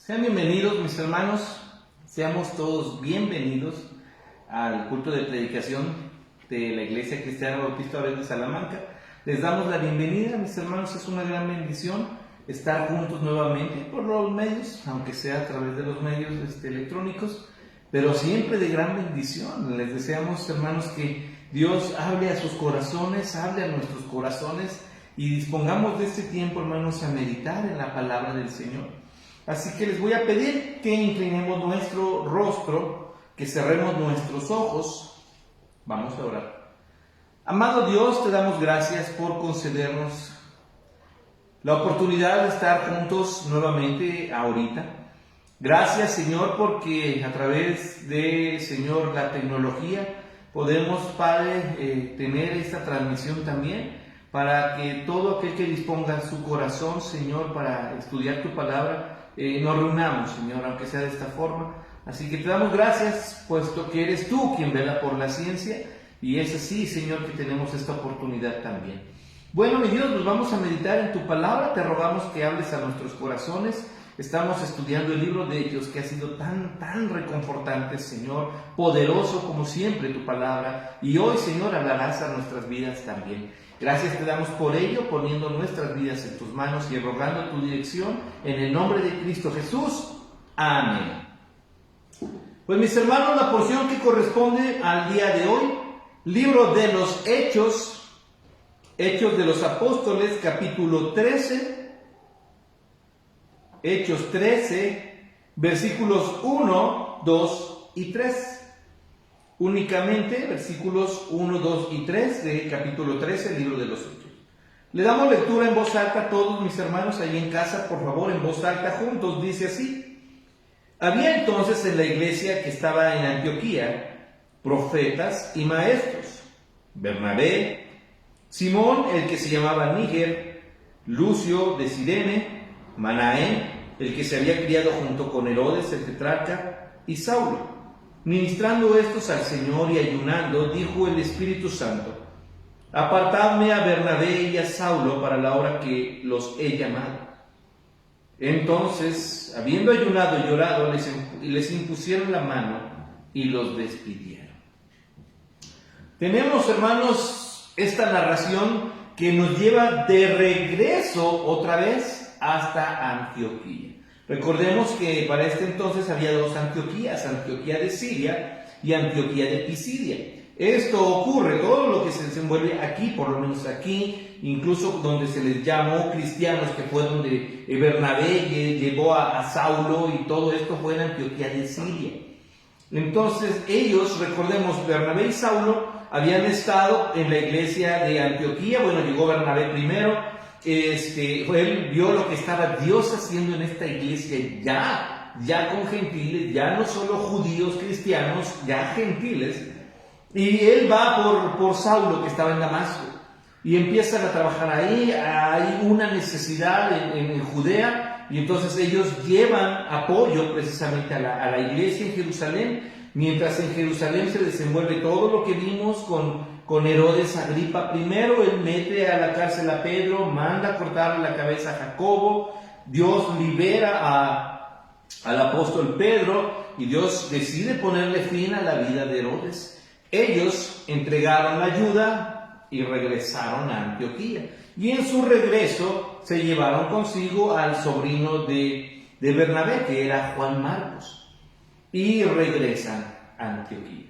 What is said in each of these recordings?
Sean bienvenidos, mis hermanos, seamos todos bienvenidos al culto de predicación de la Iglesia Cristiana Bautista Obrera de Salamanca. Les damos la bienvenida, mis hermanos, es una gran bendición estar juntos nuevamente por los medios, aunque sea a través de los medios electrónicos, pero siempre de gran bendición. Les deseamos, hermanos, que Dios hable a sus corazones, hable a nuestros corazones y dispongamos de este tiempo, hermanos, a meditar en la palabra del Señor. Así que les voy a pedir que inclinemos nuestro rostro, que cerremos nuestros ojos. Vamos a orar. Amado Dios, te damos gracias por concedernos la oportunidad de estar juntos nuevamente ahorita. Gracias, Señor, porque a través de, Señor, la tecnología podemos, Padre, tener esta transmisión también para que todo aquel que disponga su corazón, Señor, para estudiar tu palabra, nos reunamos, Señor, aunque sea de esta forma. Así que te damos gracias, puesto que eres tú quien vela por la ciencia, y es así, Señor, que tenemos esta oportunidad también. Bueno, mi Dios, nos vamos a meditar en tu palabra. Te rogamos que hables a nuestros corazones. Estamos estudiando el libro de Hechos, que ha sido tan reconfortante, Señor, poderoso como siempre tu palabra, y hoy, Señor, hablarás a nuestras vidas también. Gracias te damos por ello, poniendo nuestras vidas en tus manos y rogando tu dirección en el nombre de Cristo Jesús. Amén. Pues mis hermanos, la porción que corresponde al día de hoy, libro de los Hechos, Hechos de los Apóstoles, capítulo 13, Hechos 13, versículos 1, 2 y 3. Únicamente versículos 1, 2 y 3 de capítulo 13, libro de los Hechos. Le damos lectura en voz alta a todos mis hermanos ahí en casa, por favor, en voz alta juntos. Dice así: había entonces en la iglesia que estaba en Antioquía profetas y maestros: Bernabé, Simón, el que se llamaba Níger, Lucio de Cirene, Manaén, el que se había criado junto con Herodes el tetrarca, y Saulo. Ministrando estos al Señor y ayunando, dijo el Espíritu Santo: apartadme a Bernabé y a Saulo para la obra que los he llamado. Entonces, habiendo ayunado y llorado, les impusieron la mano y los despidieron. Tenemos, hermanos, esta narración que nos lleva de regreso otra vez hasta Antioquía. Recordemos que para este entonces había dos Antioquías, Antioquía de Siria y Antioquía de Pisidia. Esto ocurre, todo lo que se desenvuelve aquí, por lo menos aquí, incluso donde se les llamó cristianos, que fue donde Bernabé llevó a Saulo, y todo esto fue en Antioquía de Siria. Entonces ellos, recordemos, Bernabé y Saulo habían estado en la iglesia de Antioquía. Bueno, llegó Bernabé primero. Él vio lo que estaba Dios haciendo en esta iglesia ya con gentiles, ya no solo judíos cristianos, ya gentiles, y él va por Saulo, que estaba en Damasco, y empiezan a trabajar ahí. Hay una necesidad en Judea, y entonces ellos llevan apoyo precisamente a la iglesia en Jerusalén, mientras en Jerusalén se desenvuelve todo lo que vimos con Herodes Agripa. Primero él mete a la cárcel a Pedro, manda a cortarle la cabeza a Jacobo, Dios libera al apóstol Pedro, y Dios decide ponerle fin a la vida de Herodes. Ellos entregaron la ayuda y regresaron a Antioquía, y en su regreso se llevaron consigo al sobrino de Bernabé, que era Juan Marcos, y regresan a Antioquía.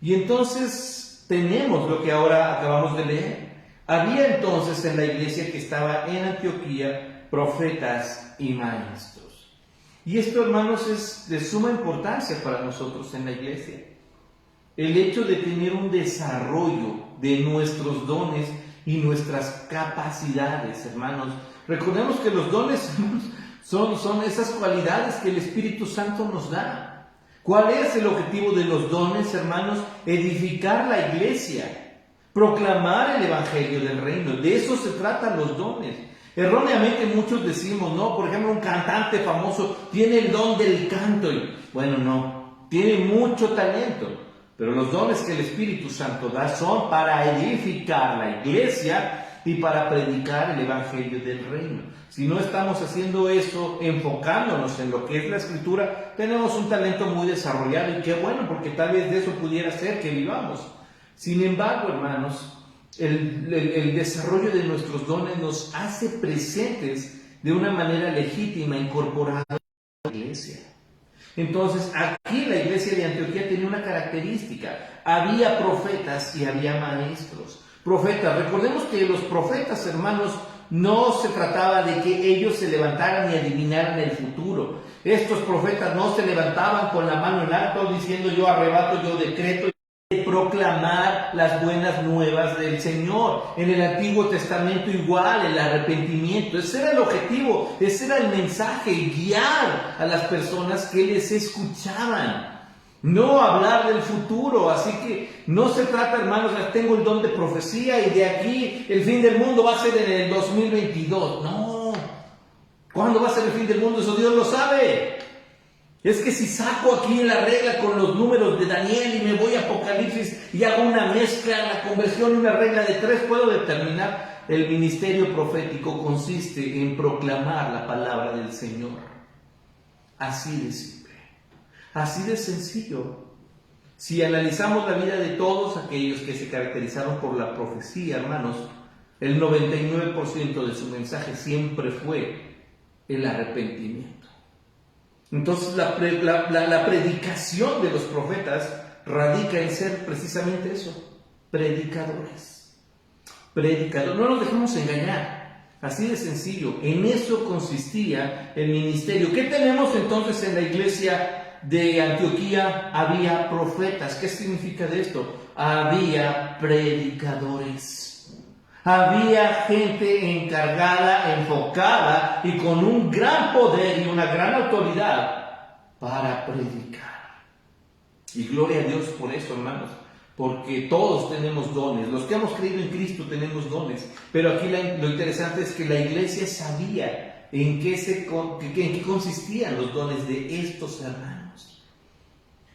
Y entonces tenemos lo que ahora acabamos de leer. Había entonces en la iglesia que estaba en Antioquía profetas y maestros. Y esto, hermanos, es de suma importancia para nosotros en la iglesia. El hecho de tener un desarrollo de nuestros dones y nuestras capacidades, hermanos. Recordemos que los dones, hermanos, son esas cualidades que el Espíritu Santo nos da. ¿Cuál es el objetivo de los dones, hermanos? Edificar la iglesia, proclamar el evangelio del reino. De eso se tratan los dones. Erróneamente muchos decimos, no, por ejemplo, un cantante famoso tiene el don del canto. Bueno, no, tiene mucho talento, pero los dones que el Espíritu Santo da son para edificar la iglesia y para predicar el evangelio del reino. Si no estamos haciendo eso, enfocándonos en lo que es la escritura, tenemos un talento muy desarrollado y qué bueno, porque tal vez de eso pudiera ser que vivamos. Sin embargo, hermanos, el desarrollo de nuestros dones nos hace presentes de una manera legítima, incorporada a la iglesia. Entonces, aquí la iglesia de Antioquía tenía una característica: había profetas y había maestros. Profetas, recordemos que los profetas, hermanos, no se trataba de que ellos se levantaran y adivinaran el futuro. Estos profetas no se levantaban con la mano en alto diciendo yo arrebato, yo decreto, de proclamar las buenas nuevas del Señor. En el Antiguo Testamento igual, el arrepentimiento, ese era el objetivo, ese era el mensaje, guiar a las personas que les escuchaban, no hablar del futuro. Así que no se trata, hermanos, tengo el don de profecía y de aquí el fin del mundo va a ser en el 2022. No, ¿cuándo va a ser el fin del mundo? Eso Dios lo sabe. Es que si saco aquí la regla con los números de Daniel y me voy a Apocalipsis y hago una mezcla, la conversión y una regla de 3, puedo determinar. El ministerio profético consiste en proclamar la palabra del Señor. Así de simple, así de sencillo. Si analizamos la vida de todos aquellos que se caracterizaron por la profecía, hermanos, el 99% de su mensaje siempre fue el arrepentimiento. Entonces la predicación de los profetas radica en ser precisamente eso, predicadores. Predicadores, no nos dejemos engañar, así de sencillo, en eso consistía el ministerio. ¿Qué tenemos entonces en la iglesia de Antioquía? Había profetas. ¿Qué significa de esto? Había predicadores. Había gente encargada, enfocada y con un gran poder y una gran autoridad para predicar. Y gloria a Dios por eso, hermanos, porque todos tenemos dones. Los que hemos creído en Cristo tenemos dones. Pero aquí lo interesante es que la iglesia sabía en qué consistían los dones de estos hermanos.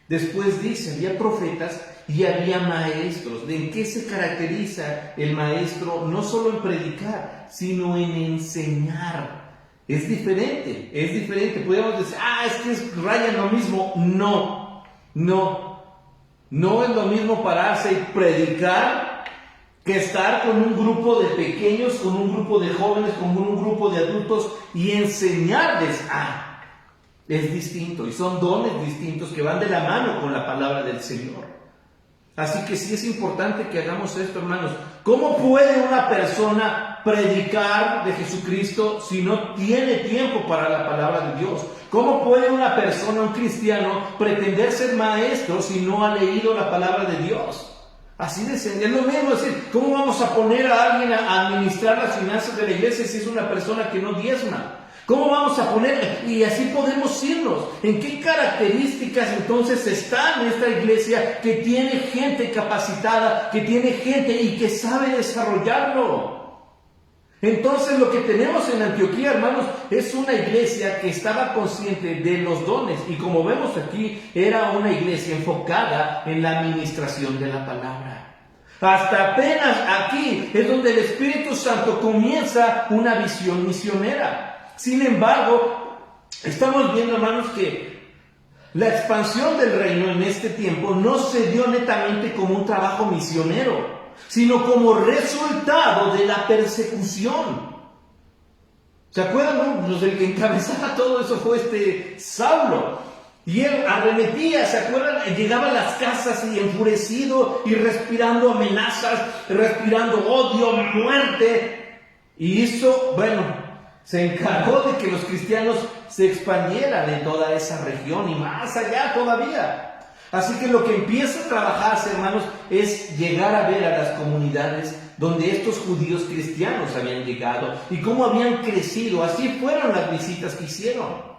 Después dice, había profetas y había maestros. ¿De en qué se caracteriza el maestro? No solo en predicar, sino en enseñar. Es diferente. Podríamos decir, es que raya en lo mismo. No es lo mismo pararse y predicar que estar con un grupo de pequeños, con un grupo de jóvenes, con un grupo de adultos y enseñarles. Es distinto y son dones distintos que van de la mano con la palabra del Señor. Así que sí es importante que hagamos esto, hermanos. ¿Cómo puede una persona predicar de Jesucristo si no tiene tiempo para la palabra de Dios? ¿Cómo puede una persona, un cristiano, pretender ser maestro si no ha leído la palabra de Dios? Así de sencillo. Es lo mismo decir, ¿cómo vamos a poner a alguien a administrar las finanzas de la iglesia si es una persona que no diezma? ¿Cómo vamos a poner? Y así podemos irnos. ¿En qué características entonces está en esta iglesia que tiene gente capacitada, que tiene gente y que sabe desarrollarlo? Entonces lo que tenemos en Antioquía, hermanos, es una iglesia que estaba consciente de los dones. Y como vemos aquí, era una iglesia enfocada en la administración de la palabra. Hasta apenas aquí es donde el Espíritu Santo comienza una visión misionera. Sin embargo, estamos viendo, hermanos, que la expansión del reino en este tiempo no se dio netamente como un trabajo misionero, sino como resultado de la persecución. ¿Se acuerdan? No? El que encabezaba todo eso fue Saulo. Y él arremetía, ¿se acuerdan? Llegaba a las casas y enfurecido y respirando amenazas, respirando odio, muerte. Y hizo, se encargó de que los cristianos se expandieran en toda esa región y más allá todavía. Así que lo que empieza a trabajarse, hermanos, es llegar a ver a las comunidades donde estos judíos cristianos habían llegado y cómo habían crecido. Así fueron las visitas que hicieron.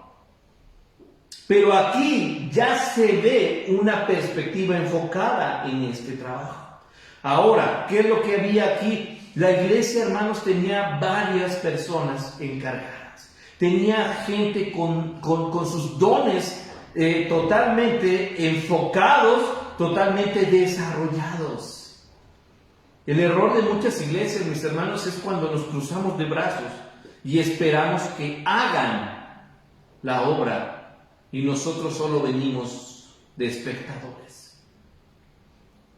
Pero aquí ya se ve una perspectiva enfocada en este trabajo. Ahora, ¿qué es lo que había aquí? La iglesia, hermanos, tenía varias personas encargadas. Tenía gente con sus dones totalmente enfocados, totalmente desarrollados. El error de muchas iglesias, mis hermanos, es cuando nos cruzamos de brazos y esperamos que hagan la obra y nosotros solo venimos de espectadores.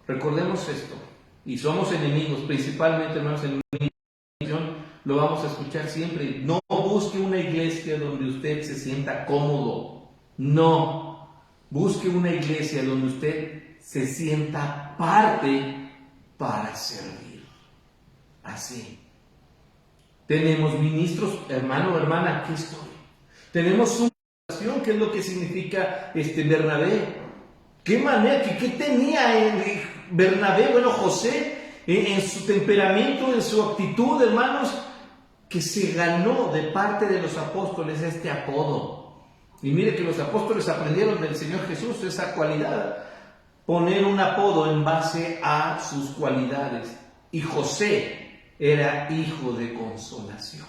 Recordemos esto, y somos enemigos, principalmente, hermanos, en lo vamos a escuchar siempre. No busque una iglesia donde usted se sienta cómodo. No. Busque una iglesia donde usted se sienta parte para servir. Así. Tenemos ministros, hermano o hermana, aquí estoy. Tenemos una relación, ¿qué es lo que significa Bernabé? ¿Qué manera, qué tenía Bernabé? Bueno, José, en su temperamento, en su actitud, hermanos, que se ganó de parte de los apóstoles este apodo. Y mire que los apóstoles aprendieron del Señor Jesús esa cualidad, poner un apodo en base a sus cualidades. Y José era hijo de consolación.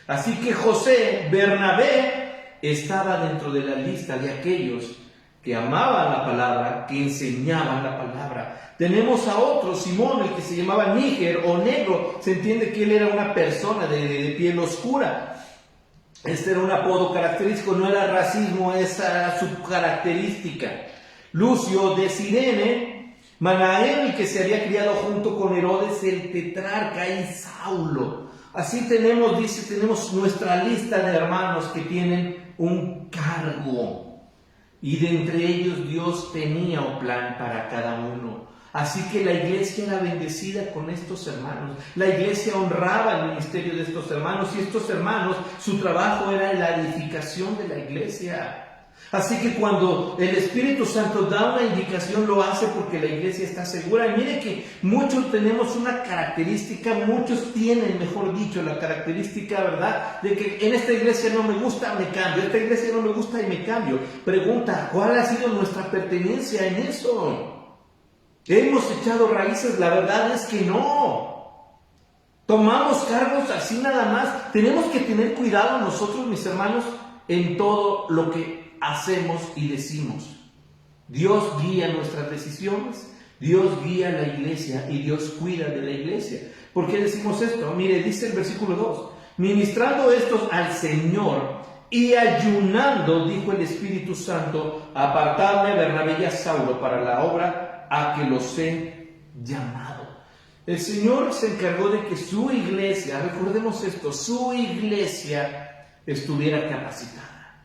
Así que José, Bernabé, estaba dentro de la lista de aquellos que amaban la palabra, que enseñaban la palabra. Tenemos a otro, Simón, el que se llamaba Níger o negro. Se entiende que él era una persona de piel oscura. Este era un apodo característico, no era racismo, esa su característica. Lucio de Cirene, Manaén, el que se había criado junto con Herodes el tetrarca, y Saulo. Así tenemos nuestra lista de hermanos que tienen un cargo. Y de entre ellos Dios tenía un plan para cada uno. Así que la iglesia era bendecida con estos hermanos. La iglesia honraba el ministerio de estos hermanos y estos hermanos, su trabajo era la edificación de la iglesia. Así que cuando el Espíritu Santo da una indicación, lo hace porque la iglesia está segura. Y mire que muchos tenemos una característica, muchos tienen, mejor dicho, la característica, ¿verdad?, de que en esta iglesia no me gusta, me cambio, esta iglesia no me gusta y me cambio. Pregunta, ¿cuál ha sido nuestra pertenencia en eso? ¿Hemos echado raíces? La verdad es que no. Tomamos cargos así nada más. Tenemos que tener cuidado nosotros, mis hermanos, en todo lo que hacemos y decimos. Dios guía nuestras decisiones, Dios guía la iglesia y Dios cuida de la iglesia. ¿Por qué decimos esto? Mire, dice el versículo 2, ministrando estos al Señor y ayunando, dijo el Espíritu Santo, apartadme a Bernabé y a Saulo para la obra a que los he llamado. El Señor se encargó de que su iglesia, recordemos esto, su iglesia estuviera capacitada.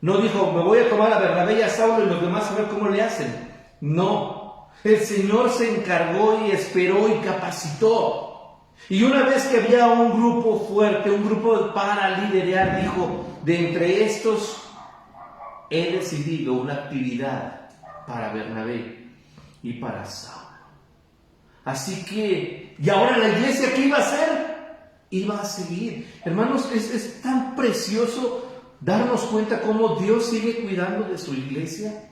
No dijo, me voy a tomar a Bernabé y a Saulo y los demás a ver cómo le hacen. No, el Señor se encargó y esperó y capacitó. Y una vez que había un grupo fuerte, un grupo para liderar, dijo, de entre estos he decidido una actividad para Bernabé y para Saulo. Así que, ¿y ahora la iglesia qué iba a hacer? Iba a seguir. Hermanos, es tan precioso darnos cuenta cómo Dios sigue cuidando de su iglesia.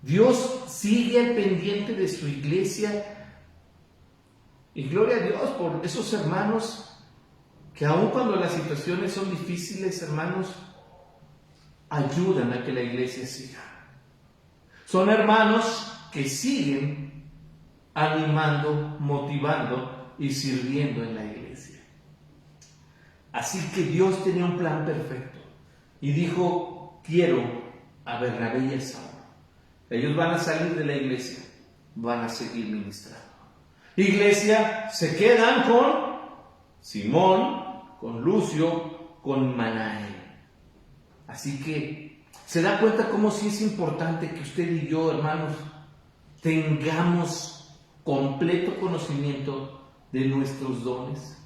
Dios sigue al pendiente de su iglesia. Y gloria a Dios por esos hermanos que aun cuando las situaciones son difíciles, hermanos, ayudan a que la iglesia siga. Son hermanos que siguen animando, motivando y sirviendo en la iglesia. Así que Dios tenía un plan perfecto y dijo, quiero a Bernabé y a Saulo. Ellos van a salir de la iglesia, van a seguir ministrando. Iglesia, se quedan con Simón, con Lucio, con Manaén. Así que se da cuenta cómo sí es importante que usted y yo, hermanos, tengamos completo conocimiento de nuestros dones,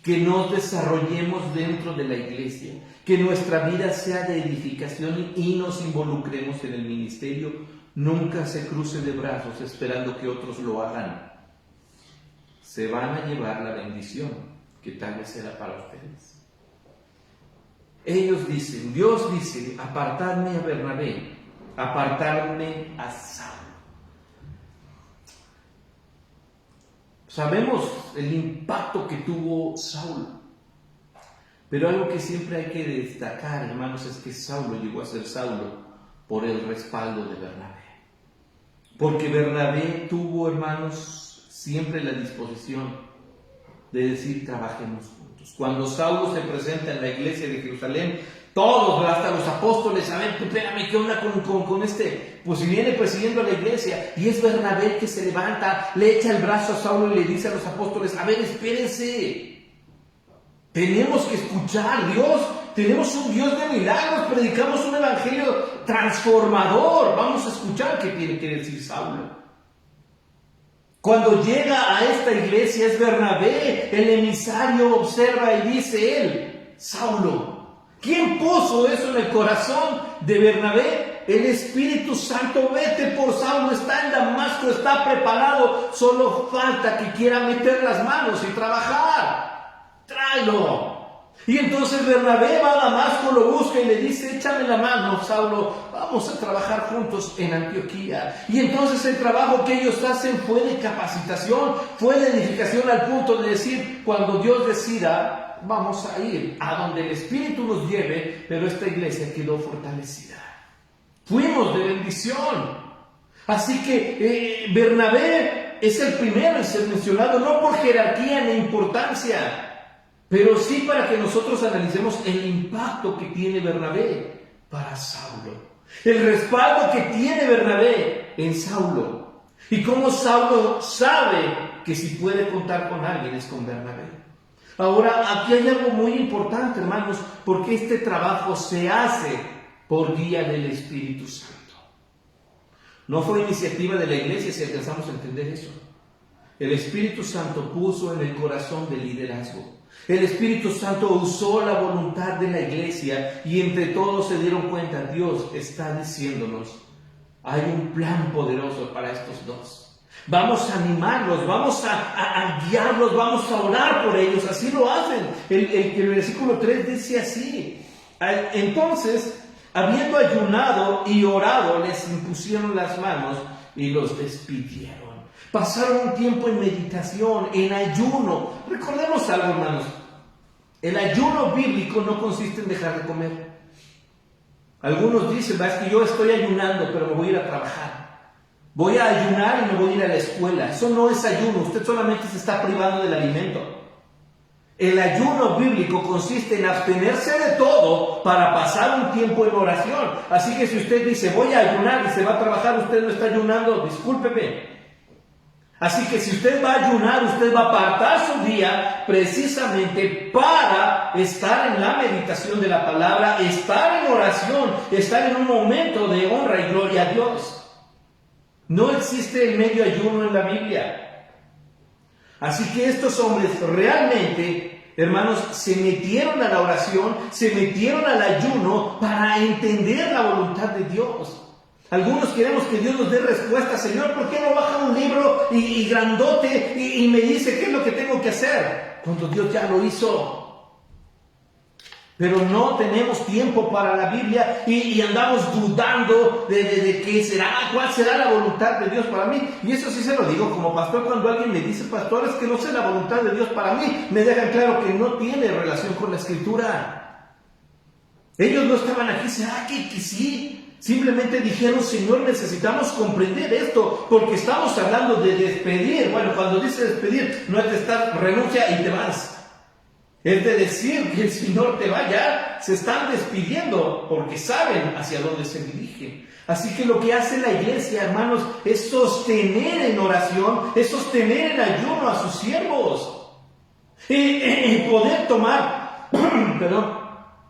que nos desarrollemos dentro de la iglesia, que nuestra vida sea de edificación y nos involucremos en el ministerio. Nunca se cruce de brazos esperando que otros lo hagan. Se van a llevar la bendición que tal vez era para ustedes. Ellos dicen, Dios dice, apartadme a Bernabé, apartadme a Saulo. Sabemos el impacto que tuvo Saulo, pero algo que siempre hay que destacar, hermanos, es que Saulo llegó a ser Saulo por el respaldo de Bernabé. Porque Bernabé tuvo, hermanos, siempre la disposición de decir, trabajemos juntos. Cuando Saulo se presenta en la iglesia de Jerusalén, todos, hasta los apóstoles, a ver, espérame, ¿qué onda con este? Pues si viene persiguiendo a la iglesia, y es Bernabé que se levanta, le echa el brazo a Saulo y le dice a los apóstoles, a ver, espérense, tenemos que escuchar a Dios, tenemos un Dios de milagros, predicamos un evangelio transformador, vamos a escuchar qué tiene que decir Saulo. Cuando llega a esta iglesia es Bernabé, el emisario, observa y dice él, Saulo, ¿quién puso eso en el corazón de Bernabé? El Espíritu Santo. Vete por Saulo, está en Damasco, está preparado, solo falta que quiera meter las manos y trabajar. Tráelo. Y entonces Bernabé va a Damasco, lo busca y le dice, échame la mano, Saulo, vamos a trabajar juntos en Antioquía. Y entonces el trabajo que ellos hacen fue de capacitación, fue de edificación, al punto de decir, cuando Dios decida, vamos a ir a donde el Espíritu nos lleve, pero esta iglesia quedó fortalecida. Fuimos de bendición. Así que Bernabé es el primero en ser mencionado, no por jerarquía ni importancia, pero sí para que nosotros analicemos el impacto que tiene Bernabé para Saulo, el respaldo que tiene Bernabé en Saulo, y cómo Saulo sabe que si puede contar con alguien es con Bernabé. Ahora, aquí hay algo muy importante, hermanos, porque este trabajo se hace por guía del Espíritu Santo. No fue iniciativa de la iglesia, si alcanzamos a entender eso. El Espíritu Santo puso en el corazón del liderazgo. El Espíritu Santo usó la voluntad de la iglesia y entre todos se dieron cuenta, Dios está diciéndonos, hay un plan poderoso para estos dos. Vamos a animarlos, vamos a guiarlos, vamos a orar por ellos. Así lo hacen. El versículo 3 dice así. Entonces, habiendo ayunado y orado, les impusieron las manos y los despidieron. Pasaron un tiempo en meditación, en ayuno. Recordemos algo, hermanos. El ayuno bíblico no consiste en dejar de comer. Algunos dicen, es que yo estoy ayunando, pero me voy a ir a trabajar. Voy a ayunar y me voy a ir a la escuela. Eso no es ayuno, usted solamente se está privando del alimento. El ayuno bíblico consiste en abstenerse de todo para pasar un tiempo en oración. Así que si usted dice, voy a ayunar y se va a trabajar, usted no está ayunando, discúlpeme. Así que si usted va a ayunar, usted va a apartar su día precisamente para estar en la meditación de la palabra, estar en oración, estar en un momento de honra y gloria a Dios. No existe el medio ayuno en la Biblia. Así que estos hombres realmente, hermanos, se metieron a la oración, se metieron al ayuno para entender la voluntad de Dios. Algunos queremos que Dios nos dé respuesta. Señor, ¿por qué no baja un libro y grandote y me dice qué es lo que tengo que hacer? Cuando Dios ya lo hizo. Pero no tenemos tiempo para la Biblia y andamos dudando de qué será, cuál será la voluntad de Dios para mí. Y eso sí se lo digo como pastor, cuando alguien me dice, pastor, es que no sé la voluntad de Dios para mí, me dejan claro que no tiene relación con la Escritura. Ellos no estaban aquí, ¿será que sí? Simplemente dijeron, Señor, necesitamos comprender esto, porque estamos hablando de despedir. Bueno, cuando dice despedir, no es de estar, renuncia y te vas. Es de decir que el Señor te vaya, se están despidiendo, porque saben hacia dónde se dirigen. Así que lo que hace la iglesia, hermanos, es sostener en oración, es sostener en ayuno a sus siervos. Y poder tomar,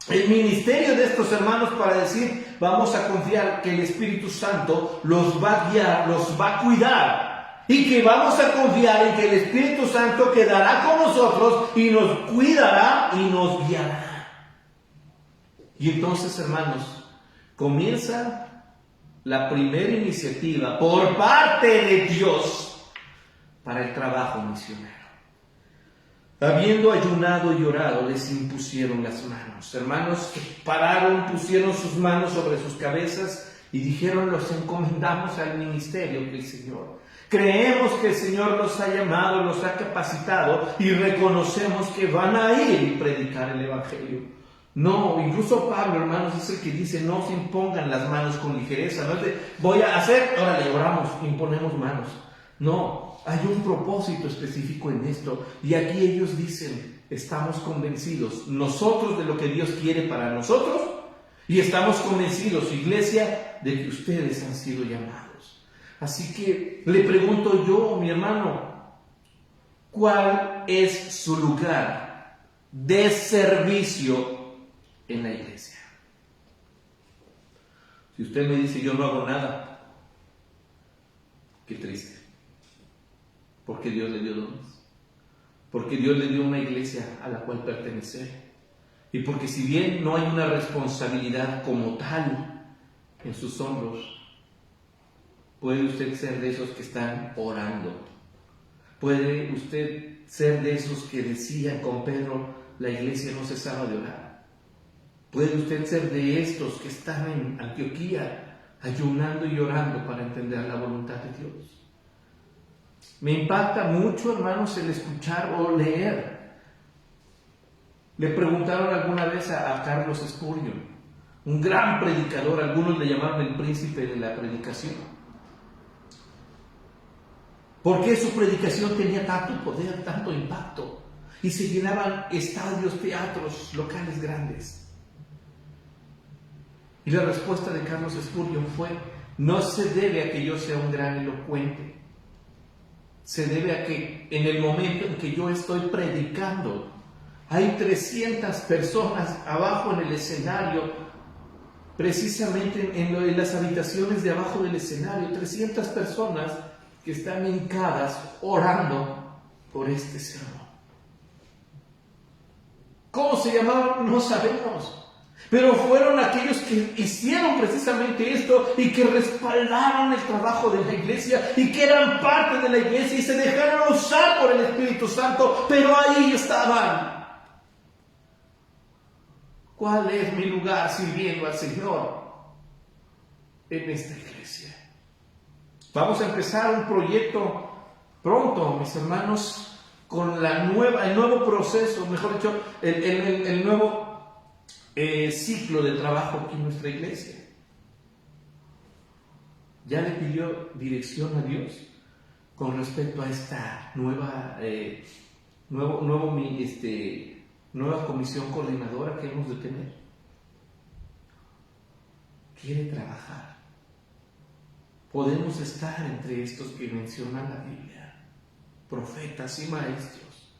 el ministerio de estos hermanos para decir, vamos a confiar que el Espíritu Santo los va a guiar, los va a cuidar. Y que vamos a confiar en que el Espíritu Santo quedará con nosotros y nos cuidará y nos guiará. Y entonces, hermanos, comienza la primera iniciativa por parte de Dios para el trabajo misionero. Habiendo ayunado y orado, les impusieron las manos. Hermanos, pararon, pusieron sus manos sobre sus cabezas y dijeron, los encomendamos al ministerio del Señor. Creemos que el Señor los ha llamado, los ha capacitado y reconocemos que van a ir y predicar el Evangelio. No, incluso Pablo, hermanos, es el que dice, no se impongan las manos con ligereza. No es de, voy a hacer, órale, oramos, imponemos manos. No, hay un propósito específico en esto. Y aquí ellos dicen, estamos convencidos nosotros de lo que Dios quiere para nosotros y estamos convencidos, iglesia, de que ustedes han sido llamados. Así que le pregunto yo, mi hermano, ¿cuál es su lugar de servicio en la iglesia? Si usted me dice, yo no hago nada, qué triste. Porque Dios le dio dones. Porque Dios le dio una iglesia a la cual pertenecer. Y porque si bien no hay una responsabilidad como tal en sus hombros, puede usted ser de esos que están orando. Puede usted ser de esos que decían con Pedro, la iglesia no cesaba de orar. Puede usted ser de estos que están en Antioquía ayunando y orando para entender la voluntad de Dios. Me impacta mucho, hermanos, el escuchar o leer. Le preguntaron alguna vez a Carlos Spurgeon, un gran predicador, algunos le llamaron el príncipe de la predicación. ¿Por qué su predicación tenía tanto poder, tanto impacto? Y se llenaban estadios, teatros, locales grandes. Y la respuesta de Carlos Spurgeon fue, no se debe a que yo sea un gran elocuente. Se debe a que en el momento en que yo estoy predicando, hay 300 personas abajo en el escenario, precisamente en las habitaciones de abajo del escenario, 300 personas que están hincadas orando por este sermón. ¿Cómo se llamaban? No sabemos. Pero fueron aquellos que hicieron precisamente esto y que respaldaron el trabajo de la iglesia y que eran parte de la iglesia y se dejaron usar por el Espíritu Santo, pero ahí estaban. ¿Cuál es mi lugar sirviendo al Señor en esta iglesia? Vamos a empezar un proyecto pronto, mis hermanos, con el nuevo proceso, mejor dicho, el nuevo ciclo de trabajo aquí en nuestra iglesia. Ya le pidió dirección a Dios con respecto a esta nueva comisión coordinadora que hemos de tener. Quiere trabajar. Podemos estar entre estos que menciona la Biblia, profetas y maestros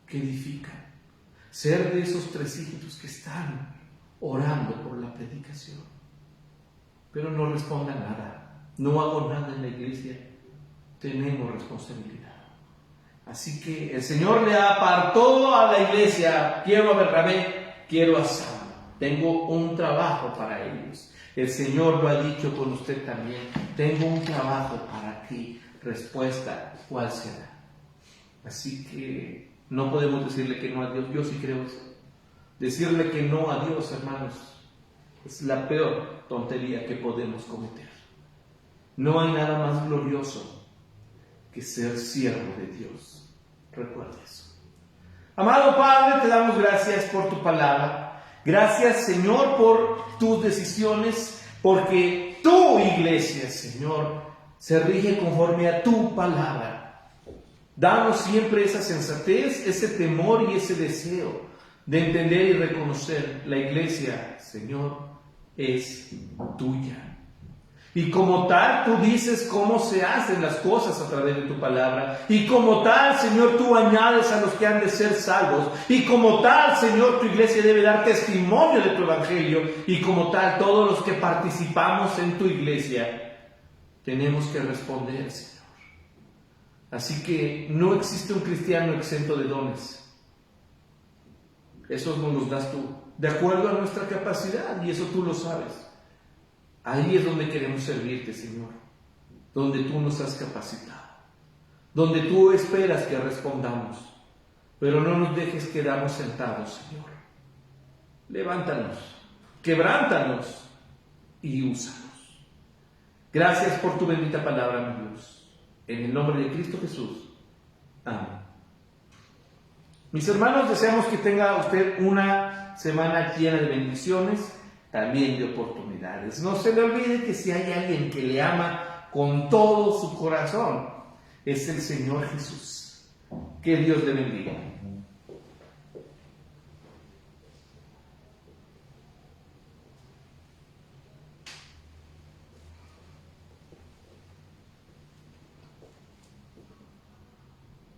que edifican. Ser de esos 300 que están orando por la predicación, pero no respondan nada. No hago nada en la iglesia. Tenemos responsabilidad. Así que el Señor le apartó a la iglesia. Quiero a Bernabé, quiero a Saulo. Tengo un trabajo para ellos. El Señor lo ha dicho con usted también. Tengo un trabajo para ti. Respuesta, ¿cuál será? Así que no podemos decirle que no a Dios. Yo sí creo eso. Decirle que no a Dios, hermanos, es la peor tontería que podemos cometer. No hay nada más glorioso que ser siervo de Dios. Recuerda eso. Amado Padre, te damos gracias por tu palabra. Gracias, Señor, por tus decisiones, porque tu iglesia, Señor, se rige conforme a tu palabra. Danos siempre esa sensatez, ese temor y ese deseo de entender y reconocer la iglesia, Señor, es tuya. Y como tal, tú dices cómo se hacen las cosas a través de tu palabra. Y como tal, Señor, tú añades a los que han de ser salvos. Y como tal, Señor, tu iglesia debe dar testimonio de tu evangelio. Y como tal, todos los que participamos en tu iglesia, tenemos que responder, Señor. Así que no existe un cristiano exento de dones. Esos nos los das tú, de acuerdo a nuestra capacidad, y eso tú lo sabes. Ahí es donde queremos servirte, Señor, donde tú nos has capacitado, donde tú esperas que respondamos, pero no nos dejes quedarnos sentados, Señor. Levántanos, quebrántanos y úsanos. Gracias por tu bendita palabra, mi Dios. En el nombre de Cristo Jesús. Amén. Mis hermanos, deseamos que tenga usted una semana llena de bendiciones, también de oportunidades. No se le olvide que si hay alguien que le ama con todo su corazón, es el Señor Jesús. Que Dios le bendiga.